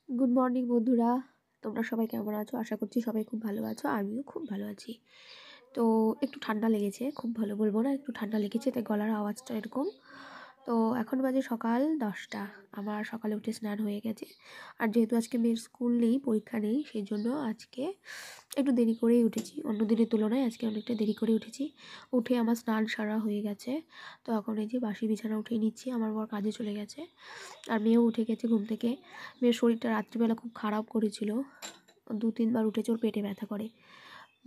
Good morning বন্ধুরা, তোমরা সবাই কেমন আছো? আশা করছি সবাই খুব ভালো আছো। আমিও খুব ভালো আছি। তো একটু ঠান্ডা লেগেছে, খুব ভালো বলবো না, একটু ঠান্ডা লেগেছে, তাই গলার আওয়াজটা এরকম। তো এখন বাজে সকাল 10টা। আমার সকালে উঠে স্নান হয়ে গেছে। আর যেহেতু আজকে মেয়ের স্কুল নেই, পরীক্ষা নেই, সেই জন্য আজকে একটু দেরি করেই উঠেছি। অন্য দিনের তুলনায় আজকে অনেকটা দেরি করে উঠেছি। উঠে আমার স্নান সারা হয়ে গেছে। তো এখন এই যে বাসি বিছানা উঠিয়ে নিচ্ছি। আমার বর কাজে চলে গেছে, আর মেয়েও উঠে গেছে ঘুম থেকে। মেয়ের শরীরটা রাত্রিবেলা খুব খারাপ করেছিল, 2-3 বার উঠেছে, ওর পেটে ব্যথা করে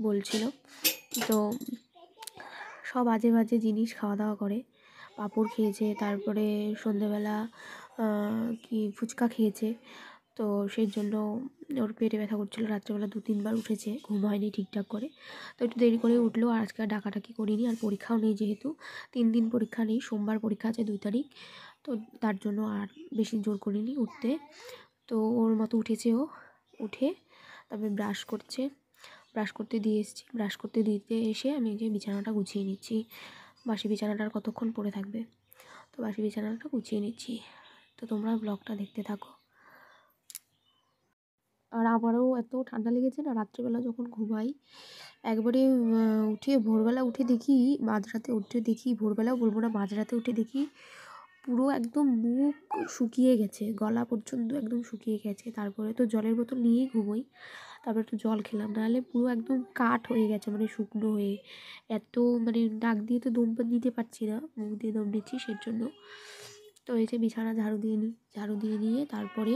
বলছিল। তো সব বাজে বাজে জিনিস খাওয়া দাওয়া করে। পাঁপড় খেয়েছে, তারপরে সন্ধেবেলা কি ফুচকা খেয়েছে। তো সেই জন্য ওর পেটে ব্যথা করছিলো। রাত্রেবেলা 2-3 বার উঠেছে, ঘুম হয়নি ঠিকঠাক করে। তো একটু দেরি করে উঠলো। আর আজকে ডাকাটাকি করিনি। আর পরীক্ষাও নেই, যেহেতু 3 দিন পরীক্ষা নেই, সোমবার পরীক্ষা আছে 2 তারিখ। তো তার জন্য আর বেশি জোর করিনি উঠতে। তো ওর মতো উঠেছে ও। উঠে তারপরে ব্রাশ করতে দিয়ে এসেছি। ব্রাশ করতে দিতে এসে আমি যে বিছানাটা গুছিয়ে নিচ্ছি। বাসি বিছানাটা আর কতক্ষণ পড়ে থাকবে, তো বাসি বিছানাটা গুছিয়ে নিচ্ছি। তো তোমরা ব্লগটা দেখতে থাকো। আর আমারও এত ঠান্ডা লেগেছে না, রাত্রিবেলা যখন ঘুমাই একবারে উঠে ভোরবেলা উঠে দেখি, মাঝরাতে উঠে দেখি, ভোরবেলাও বলবো না, মাঝরাতে উঠে দেখি পুরো একদম মুখ শুকিয়ে গেছে, গলা পর্যন্ত একদম শুকিয়ে গেছে। তারপরে তো জলের বোতল নিয়েই ঘুমোই, তারপরে একটু জল খেলাম, নাহলে পুরো একদম কাঠ হয়ে গেছে, মানে শুকনো হয়ে। এত মানে নাক দিয়ে তো দম নিতে পারছি না, মুখ দিয়ে দম নিচ্ছি সেই জন্য। তো এই যে বিছানা ঝাড়ু দিয়ে নিয়ে তারপরে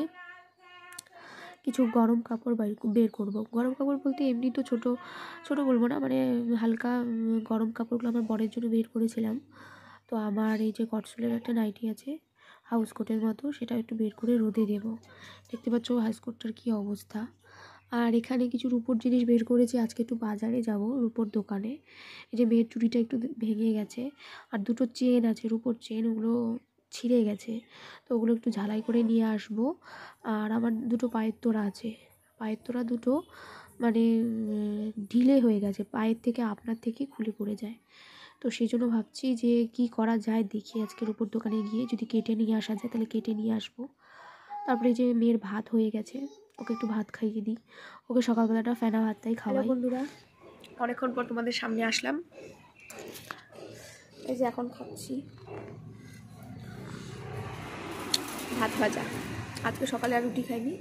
কিছু গরম কাপড় বের করব। গরম কাপড় বলতে এমনি তো ছোটো বলবো না, মানে হালকা গরম কাপড়গুলো আমার বরের জন্য বের করেছিলাম। তো আমার এই যে কটসুলের একটা নাইটি আছে, হাউস কোটের মতো, সেটা একটু বের করে রোদে দেব। দেখতে পাচ্ছ হাউস কোটটার কী অবস্থা। আর এখানে কিছু রূপোর জিনিস বের করেছি, আজকে একটু বাজারে যাব, রূপোর দোকানে। এই যে মেয়ের চুড়িটা একটু ভেঙে গেছে, আর দুটো চেন আছে, রূপোর চেন, ওগুলো ছিঁড়ে গেছে। তো ওগুলো একটু ঝালাই করে নিয়ে আসবো। আর আমার দুটো পায়ের তোড়া আছে, পায়ের তোড়া দুটো মানে ঢিলে হয়ে গেছে, পায়ের থেকে আপনার থেকে খুলে পড়ে যায়। তো সেই জন্য ভাবছি যে কি করা যায়, দেখি আজকের উপর দোকানে গিয়ে যদি কেটে নিয়ে আসা যায় তাহলে কেটে নিয়ে আসবো। তারপরে যে মেয়ের ভাত হয়ে গেছে, ওকে একটু ভাত খাইয়ে দিই। ওকে সকালবেলাটা ফেনা ভাতটাই খাওয়াই। বন্ধুরা, অনেকক্ষণ পর তোমাদের সামনে আসলাম। এই যে এখন খাচ্ছি ভাত ভাজা। আজকে সকালে আর রুটি খাইনি,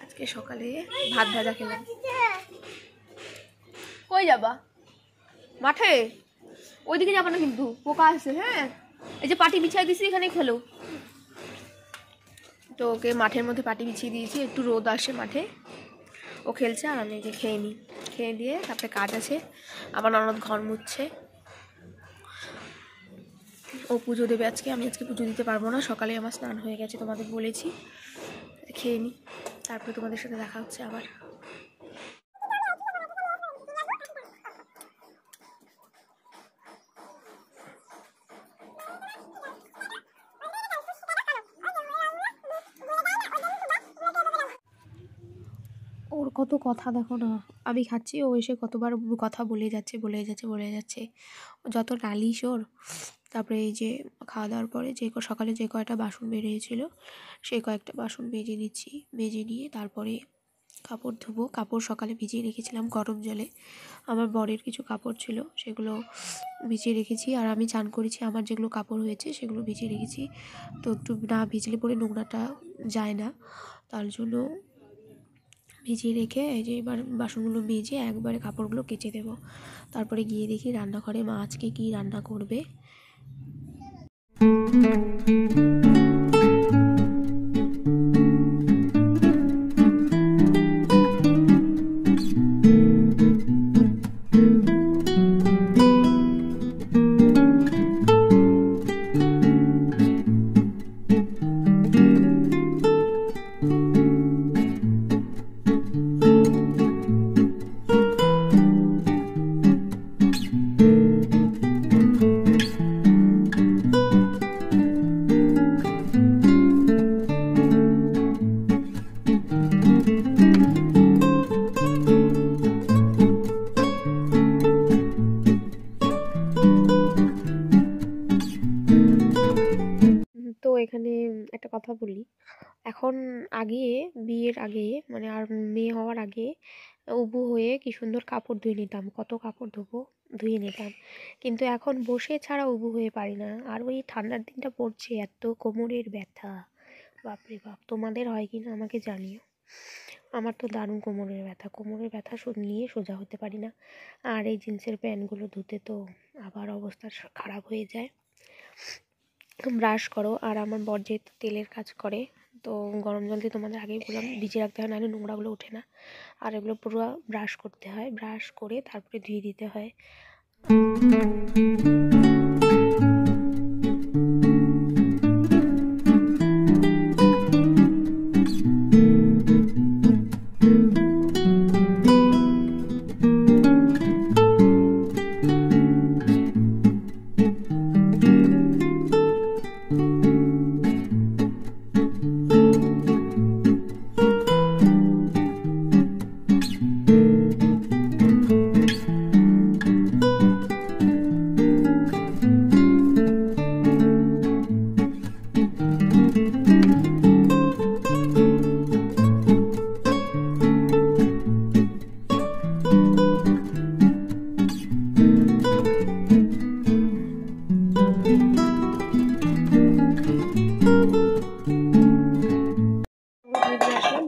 আজকে সকালে ভাত ভাজা খেলাম। কই যাবা? মাঠে? ওইদিকে যাবা না কিন্তু, পোকা আছে। হ্যাঁ, এই যে পাটি বিছাই দিছি, এখানে খেলো। তো ওকে মাঠের মধ্যে পাটি বিছিয়ে দিয়েছি, একটু রোদ আসে মাঠে, ও খেলছে। আর আমি যে খেয়ে দিয়ে তারপরে কাজ আছে। আমার ননদ ঘর মুছছে, ও পুজো দেবে আজকে। আমি আজকে পুজো দিতে পারবো না, সকালে আমার স্নান হয়ে গেছে, তোমাদের বলেছি। খেয়ে নিই, তারপরে তোমাদের সাথে দেখা হচ্ছে আবার। ওর কত কথা দেখো না, আমি খাচ্ছি, ও এসে কতবার কথা বলে যাচ্ছে। যত নালিশ ওর। তারপরে এই যে খাওয়া দাওয়ার পরে সকালে যে কয়টা বাসন বেরিয়েছিল, সেই কয়েকটা বাসন মেজে নিয়ে তারপরে কাপড় ধোবো। কাপড় সকালে ভিজিয়ে রেখেছিলাম গরম জলে, আমার বরের কিছু কাপড় ছিল সেগুলো ভিজিয়ে রেখেছি। আর আমি চান করেছি, আমার যেগুলো কাপড় হয়েছে সেগুলো ভিজিয়ে রেখেছি। তো একটু না ভিজলে পরে নোংরাটা যায় না, তার জন্য ভিজিয়ে রেখে এই যে এবার বাসনগুলো মেজে একবারে কাপড়গুলো কেচে দেবো। তারপরে গিয়ে দেখি রান্নাঘরে মা আজকে কী রান্না করবে। আগে, বিয়ের আগে মানে আর মেয়ে হওয়ার আগে উবু হয়ে কি সুন্দর কাপড় ধুয়ে নিতাম, কত কাপড় ধুয়ে নিতাম। কিন্তু এখন বসে ছাড়া উবু হয়ে পারি না। আর ওই ঠান্ডার দিনটা পড়ছে, এত কোমরের ব্যথা, বাপরে বাপ। তোমাদের হয় কি না আমাকে জানিও। আমার তো দারুণ কোমরের ব্যথা নিয়ে সোজা হতে পারি না। আর এই জিন্সের প্যান্টগুলো ধুতে তো আবার অবস্থা খারাপ হয়ে যায়। ব্রাশ করো। আর আমার বর যেহেতু তেলের কাজ করে, তো গরম জল দিয়ে তোমাদের আগেই বললাম ভিজিয়ে রাখতে হয়, নাহলে নোংরাগুলো ওঠে না। আর এগুলো পুরো ব্রাশ করতে হয়, ব্রাশ করে তারপরে ধুয়ে দিতে হয়।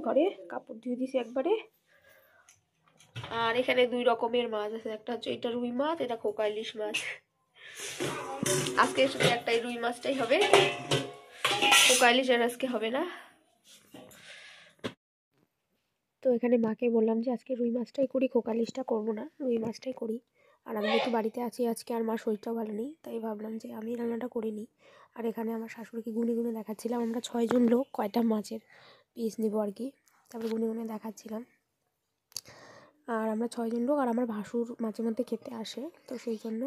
ঘরে কাপড় ধুয়ে দিছি একবারে। আর এখানে 2 রকমের মাছ আছে, একটা হচ্ছে এটা রুই মাছ, এটা খোকা ইলিশ মাছ। আজকে শুধু একটাই রুই মাছটাই হবে, খোকা ইলিশ আর আজকে হবে না। তো এখানে মাকে বললাম যে আজকে রুই মাছটাই করি, খোকা ইলিশটা করবো না, রুই মাছটাই করি। আর আমি যেহেতু বাড়িতে আছি আজকে, আর মার শরীরটাও ভালো নেই, তাই ভাবলাম যে আমি রান্নাটা করে নিই। আর এখানে আমার শাশুড়িকে গুনে গুনে দেখাচ্ছিলাম আমরা 6 জন লোক কয়টা মাছের পিস নেবো আর কি, তারপরে গুনে গুনে দেখাচ্ছিলাম। আর আমরা 6 জন লোক, আর আমার ভাসুর মাঝে মধ্যে খেতে আসে, তো সেই জন্য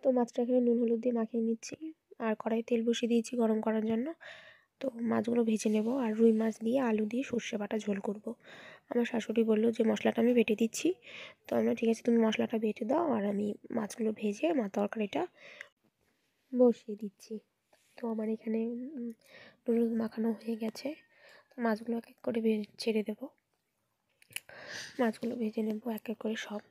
তো মাছটা এখানে নুন হলুদ দিয়ে মাখিয়ে নিচ্ছি। আর কড়াই তেল বসিয়ে দিয়েছি গরম করার জন্য। তো মাছগুলো ভেজে নেব, আর রুই মাছ দিয়ে আলু দিয়ে সর্ষে বাটা ঝোল করব। আমার শাশুড়ি বললো যে মশলাটা আমি বেটে দিচ্ছি। তো আমরা ঠিক আছে, তুমি মশলাটা বেটে দাও, আর আমি মাছগুলো ভেজে তরকারিটা বসিয়ে দিচ্ছি। তো আমার এখানে নুন মাখানো হয়ে গেছে, তো মাছগুলো এক এক করে ছেড়ে দেবো। মাছগুলো ভেজে নেব এক এক করে সব।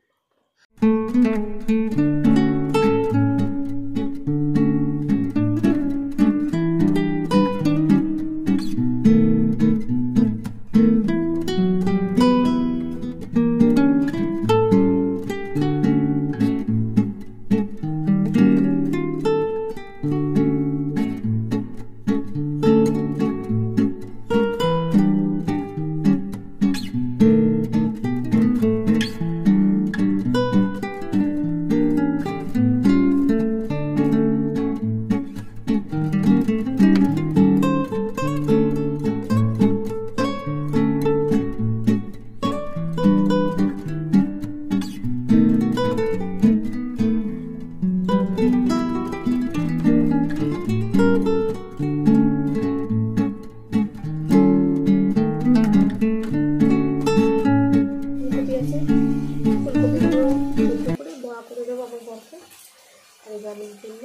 আমি জন্য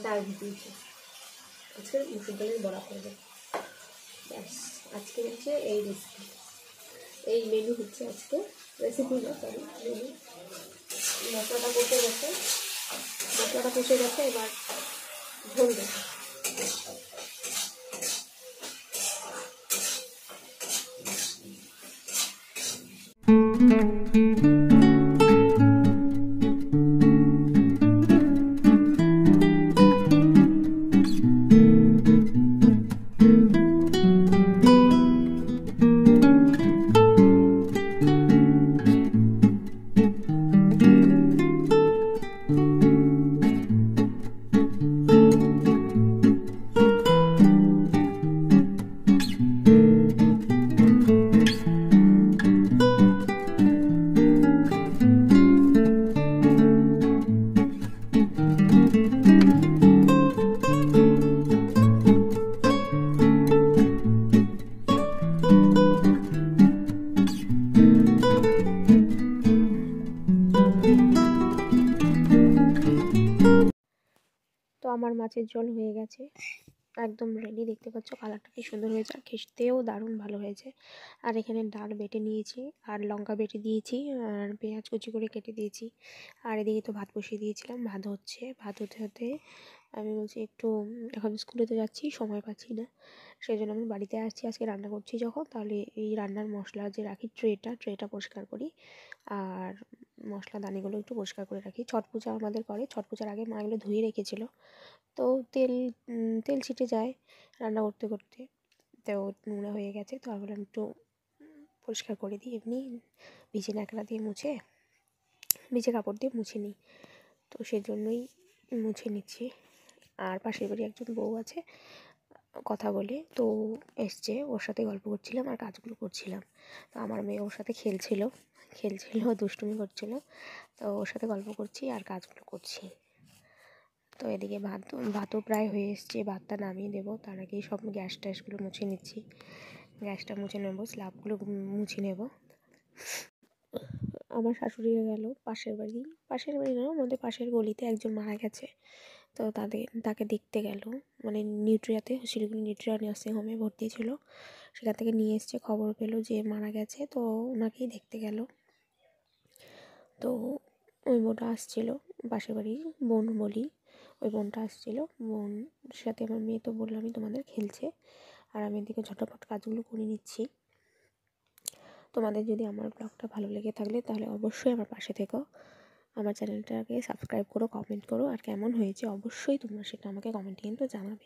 ডাল ভিজিয়েছি, আজকে মুসুর ডালের বড়া করবো। ব্যাস, আজকে হচ্ছে এই রেসিপি, এই মেনু হচ্ছে আজকে রেসিপি না, সরি মেনু। মশলাটা কষে গেছে, এবার ঝোল দেবো। তো আমার মাছের ঝোল হয়ে গেছে, একদম রেডি, দেখতে পাচ্ছ কালারটা কি সুন্দর হয়েছে, আর খেতেও দারুণ ভালো হয়েছে। আর এখানে ডাল বেটে নিয়েছি, আর লঙ্কা বেটে দিয়েছি, আর পেঁয়াজ কুচি করে কেটে দিয়েছি। আর এদিকে তো ভাত বসিয়ে দিয়েছিলাম, ভাত হচ্ছে। ভাত হতে হতে আমি বলছি একটু এখন স্কুলে তো যাচ্ছি, সময় পাচ্ছি না, সেই জন্য আমি বাড়িতে আসছি আজকে রান্না করছি যখন, তাহলে এই রান্নার মশলা যে রাখি ট্রেটা পরিষ্কার করি, আর মশলা দানিগুলো একটু পরিষ্কার করে রাখি। ছট পূজা আমাদের করে, ছট পূজার আগে মা এগুলো ধুয়ে রেখেছিলো, তো তেল তেল ছিটে যায় রান্না করতে করতে, তো নোংরা হয়ে গেছে, তো আমি বললাম একটু পরিষ্কার করে দিই, এমনি ভিজে ন্যাকড়া দিয়ে মুছে, ভিজে কাপড় দিয়ে মুছে নিই, তো সেজন্যই মুছে নিচ্ছি। আর পাশের বাড়ি একজন বউ আছে, কথা বলে তো এসছে, ওর সাথে গল্প করছিলাম আর কাজগুলো করছিলাম। তো আমার মেয়ে ওর সাথে খেলছিল, দুষ্টুমি করছিল, তো ওর সাথে গল্প করছি আর কাজগুলো করছি। তো এদিকে ভাতও প্রায় হয়ে এসছে, ভাতটা নামিয়ে দেবো, তার আগেই সব গ্যাস ট্যাসগুলো মুছে নিচ্ছি, গ্যাসটা মুছে নেবো, স্ল্যাবগুলো মুছে নেব। আমার শাশুড়িরা গেল পাশের বাড়ি না, আমাদের পাশের গলিতে একজন মারা গেছে, তো তাকে দেখতে গেল, মানে নিউট্রিয়াতে, শিলিগুড়ি নিউট্রিয়া নার্সিং হোমে ভর্তি ছিল, সেখান থেকে নিয়ে এসছে, খবর পেলো যে মারা গেছে, তো ওনাকেই দেখতে গেল। তো ওই বোনটা আসছিলো, পাশের বাড়ির বোন বলি, ওই বোনটা আসছিলো, বোন সাথে আমার মেয়ে তো বললামই তোমাদের খেলছে, আর আমি এদিকে ঝটপট কাজগুলো করে নিচ্ছি। তোমাদের যদি আমার ব্লগটা ভালো লেগে থাকলে তাহলে অবশ্যই আমার পাশে থেকো, আমার চ্যানেলটাকে সাবস্ক্রাইব করো, কমেন্ট করো, আর কেমন হয়েছে অবশ্যই তোমরা সেটা আমাকে কমেন্টে কিন্তু জানাবে।